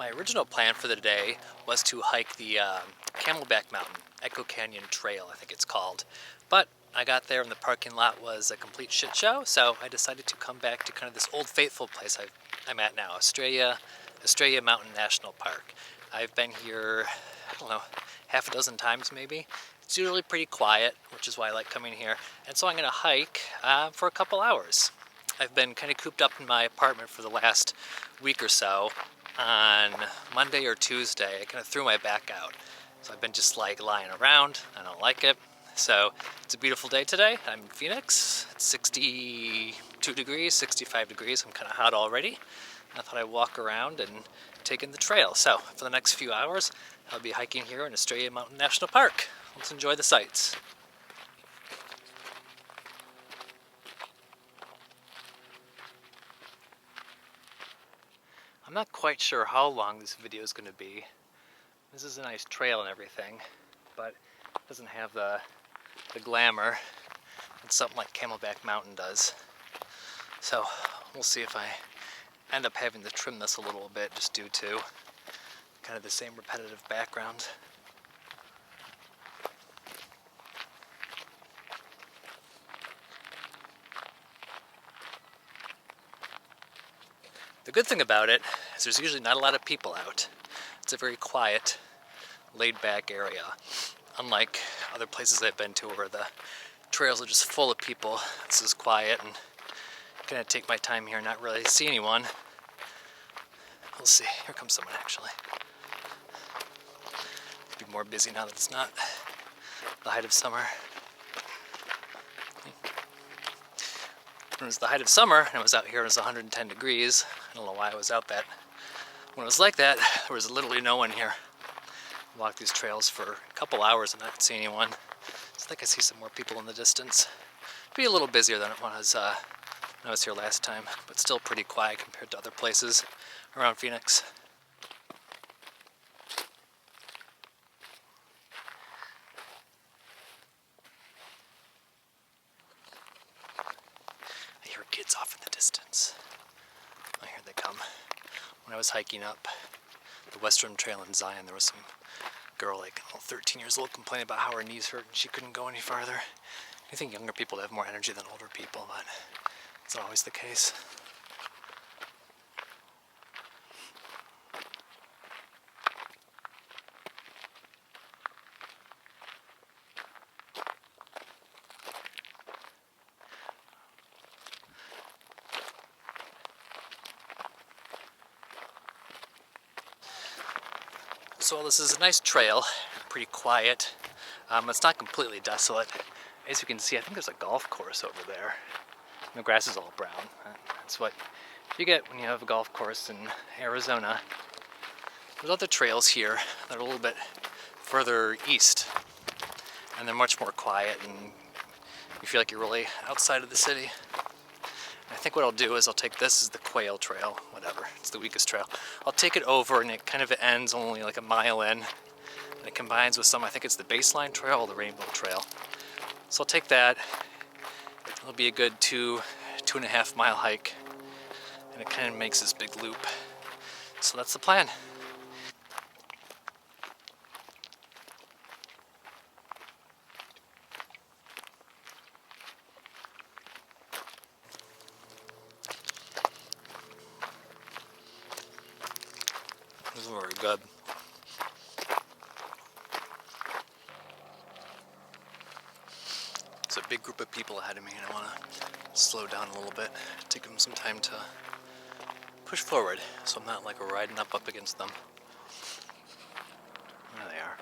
My original plan for the day was to hike the Camelback Mountain, Echo Canyon Trail, I think it's called. But I got there and the parking lot was a complete shit show, so I decided to come back to kind of this old faithful place I'm at now, Estrella Mountain National Park. I've been here, I don't know, half a dozen times maybe. It's usually pretty quiet, which is why I like coming here. And so I'm going to hike for a couple hours. I've been kind of cooped up in my apartment for the last week or so. On Monday or Tuesday, I kind of threw my back out. So I've been just like lying around. I don't like it. So it's a beautiful day today. I'm in Phoenix. It's 62 degrees, 65 degrees. I'm kind of hot already. I thought I'd walk around and take in the trail. So for the next few hours, I'll be hiking here in Estrella Mountain National Park. Let's enjoy the sights. I'm not quite sure how long this video is going to be. This is a nice trail and everything, but it doesn't have the glamour that something like Camelback Mountain does. So we'll see if I end up having to trim this a little bit just due to kind of the same repetitive background. The good thing about it is there's usually not a lot of people out. It's a very quiet, laid-back area. Unlike other places I've been to where the trails are just full of people, this is quiet and I'm gonna take my time here and not really see anyone. We'll see. Here comes someone actually. It'll be more busy now that it's not the height of summer. When it was the height of summer and I was out here, it was 110 degrees. I don't know why I was out that. When it was like that, there was literally no one here. I walked these trails for a couple hours and I didn't see anyone. So I think I see some more people in the distance. Be a little busier than it was when I was here last time, but still pretty quiet compared to other places around Phoenix. I hear kids off in the distance. Oh, here they come. When I was hiking up the Western Trail in Zion, there was some girl, like 13 years old, complaining about how her knees hurt and she couldn't go any farther. I think younger people have more energy than older people, but it's not always the case. So this is a nice trail, pretty quiet. It's not completely desolate. As you can see, I think there's a golf course over there. The grass is all brown. That's what you get when you have a golf course in Arizona. There's other trails here that are a little bit further east, and they're much more quiet, and you feel like you're really outside of the city. I think what I'll do is I'll take this as the Quail Trail, whatever, it's the weakest trail. I'll take it over and it kind of ends only like a mile in, and it combines with some, I think it's the Baseline Trail or the Rainbow Trail. So I'll take that. It'll be a good 2.5 mile hike, and it kind of makes this big loop. So that's the plan. This is very good. There's a big group of people ahead of me and I want to slow down a little bit, take them some time to push forward so I'm not like riding up against them. There they are.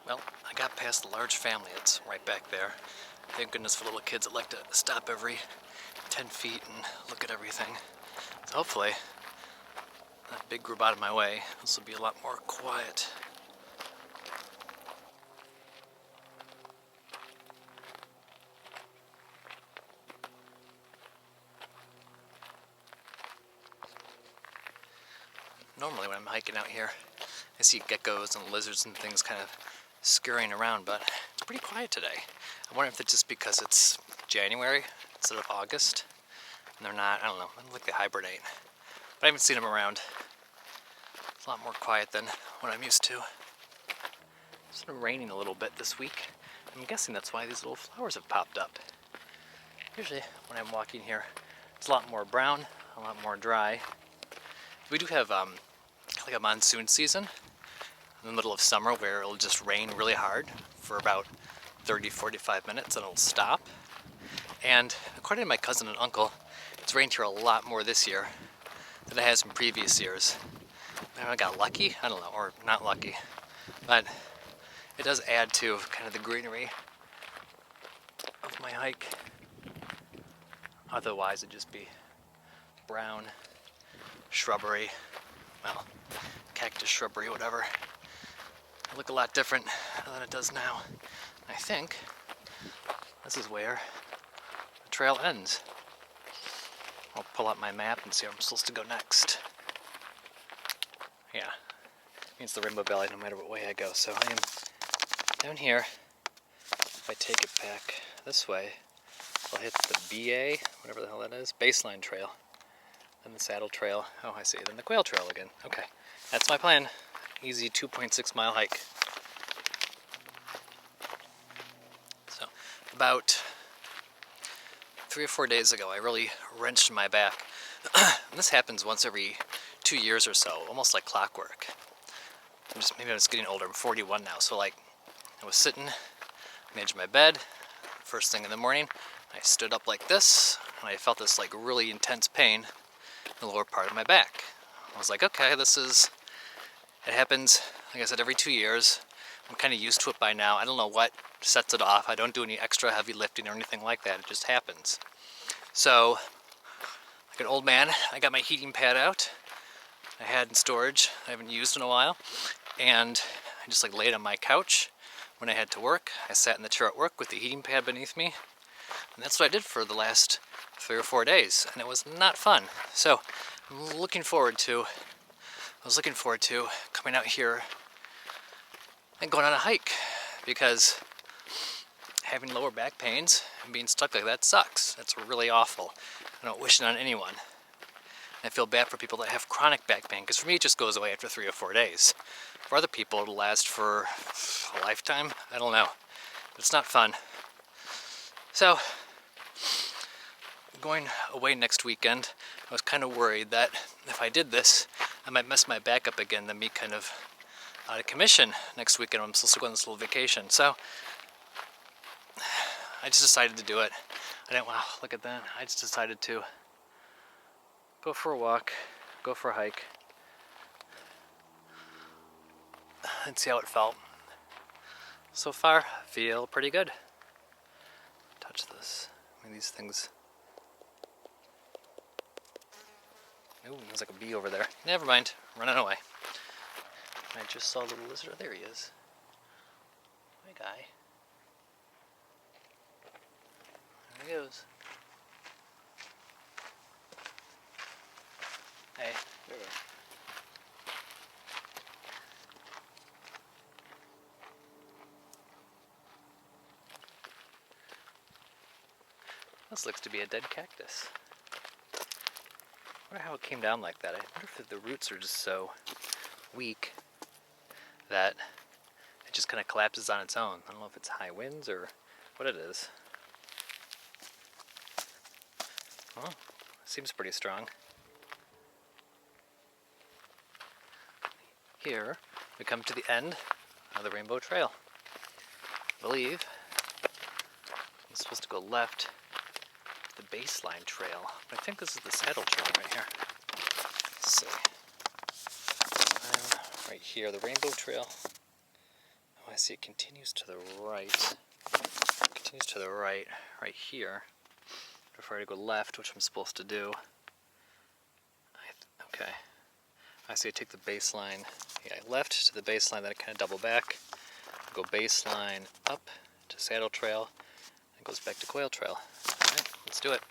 Well, I got past the large family. It's right back there. Thank goodness for little kids that like to stop every 10 feet and look at everything. So hopefully, that big group out of my way, this will be a lot more quiet. Normally when I'm hiking out here, I see geckos and lizards and things kind of scurrying around, but it's pretty quiet today. I wonder if it's just because it's January, instead of August. And they're not, I don't know, I don't think they hibernate. But I haven't seen them around. It's a lot more quiet than what I'm used to. It's been raining a little bit this week. I'm guessing that's why these little flowers have popped up. Usually when I'm walking here, it's a lot more brown, a lot more dry. We do have like a monsoon season in the middle of summer where it'll just rain really hard for about 30-45 minutes and it'll stop. And according to my cousin and uncle, it's rained here a lot more this year than it has in previous years. Maybe I got lucky? I don't know, or not lucky. But it does add to kind of the greenery of my hike. Otherwise it'd just be brown shrubbery, well, cactus shrubbery, whatever. It'll look a lot different than it does now. I think this is where the trail ends. I'll pull out my map and see where I'm supposed to go next. Yeah, it means the Rainbow Valley no matter what way I go. So I am down here. If I take it back this way, I'll hit the BA, whatever the hell that is, baseline trail. Then the saddle trail. Oh, I see. Then the quail trail again. Okay, that's my plan. Easy 2.6 mile hike. So about 3 or 4 days ago, I really wrenched my back. And this happens once every 2 years or so, almost like clockwork. Maybe I'm just getting older. I'm 41 now, so like I was sitting on the edge of my bed first thing in the morning. I stood up like this, and I felt this like really intense pain in the lower part of my back. I was like, okay, it happens, like I said, every 2 years. I'm kind of used to it by now. I don't know what sets it off. I don't do any extra heavy lifting or anything like that. It just happens. So, like an old man, I got my heating pad out. I had in storage, I haven't used in a while. And I just like laid on my couch when I had to work. I sat in the chair at work with the heating pad beneath me. And that's what I did for the last 3 or 4 days. And it was not fun. So, I was looking forward to coming out here and going on a hike, because having lower back pains and being stuck like that sucks. That's really awful. I don't wish it on anyone. I feel bad for people that have chronic back pain, because for me it just goes away after 3 or 4 days. For other people it'll last for a lifetime. I don't know. But it's not fun. So, going away next weekend, I was kind of worried that if I did this, I might mess my back up again, then be kind of out of commission next weekend when I'm supposed to go on this little vacation. So, I just decided to do it. Wow, look at that. I just decided to go for a walk, go for a hike, and see how it felt. So far, I feel pretty good. Touch this. I mean, these things. Ooh, there's like a bee over there. Never mind, running away. I just saw a little lizard. There he is. Hi, guy. There he goes. Hey, there we go. This looks to be a dead cactus. I wonder how it came down like that. I wonder if the roots are just so weak that it just kind of collapses on its own. I don't know if it's high winds or what it is. Well, it seems pretty strong. Here we come to the end of the Rainbow Trail. I believe I'm supposed to go left to the baseline trail, but I think this is the saddle trail right here. Let's see. Right here, the Rainbow Trail. Oh, I see it continues to the right. Continues to the right, right here. Before I go left, which I'm supposed to do. Okay. I see I take the baseline, left to the baseline, then I kind of double back, go baseline up to Saddle Trail, and it goes back to Quail Trail. Alright, let's do it.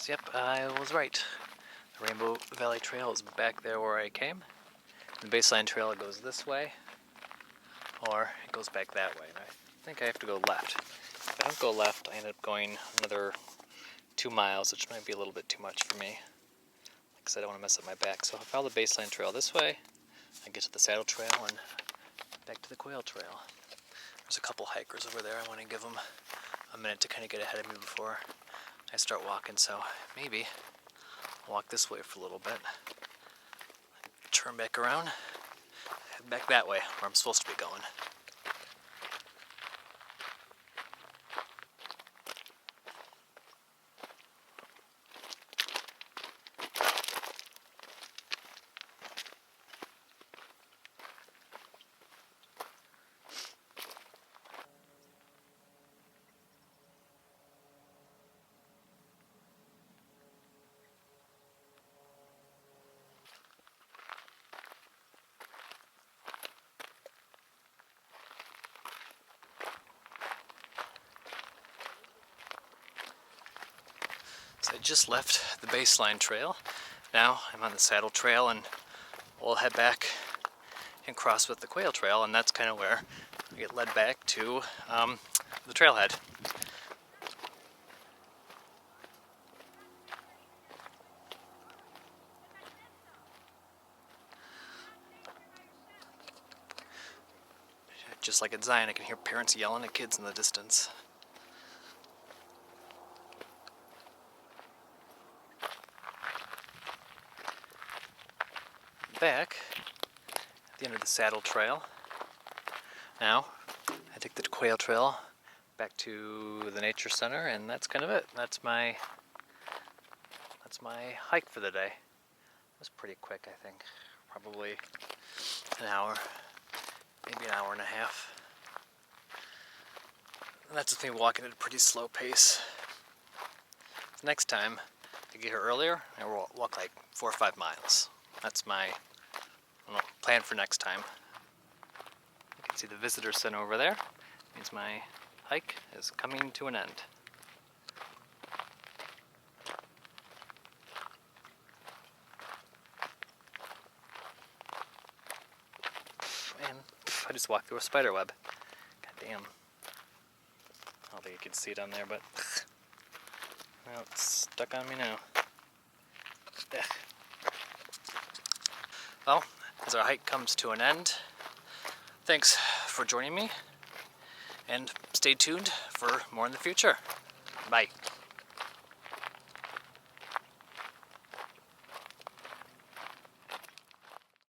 So yep, I was right. The Rainbow Valley Trail is back there where I came. The baseline trail goes this way, or it goes back that way. And I think I have to go left. If I don't go left, I end up going another 2 miles, which might be a little bit too much for me, because I don't want to mess up my back. So if I follow the baseline trail this way, I get to the saddle trail and back to the quail trail. There's a couple hikers over there. I want to give them a minute to kind of get ahead of me before I start walking, so maybe I'll walk this way for a little bit, turn back around, head back that way where I'm supposed to be going. So I just left the baseline trail. Now I'm on the saddle trail, and we'll head back and cross with the quail trail, and that's kind of where we get led back to the trailhead. Just like at Zion, I can hear parents yelling at kids in the distance. Back at the end of the saddle trail. Now I take the quail trail back to the nature center, and that's kind of it. That's my hike for the day. It was pretty quick, I think. Probably an hour, maybe an hour and a half. And that's with me walking at a pretty slow pace. Next time, to get here earlier, I will walk like 4 or 5 miles. That's my plan for next time. You can see the visitor center over there. Means my hike is coming to an end. And I just walked through a spider web. God damn. I don't think you can see it on there, but well, it's stuck on me now. Ugh. Well, as our hike comes to an end, thanks for joining me, and stay tuned for more in the future. Bye.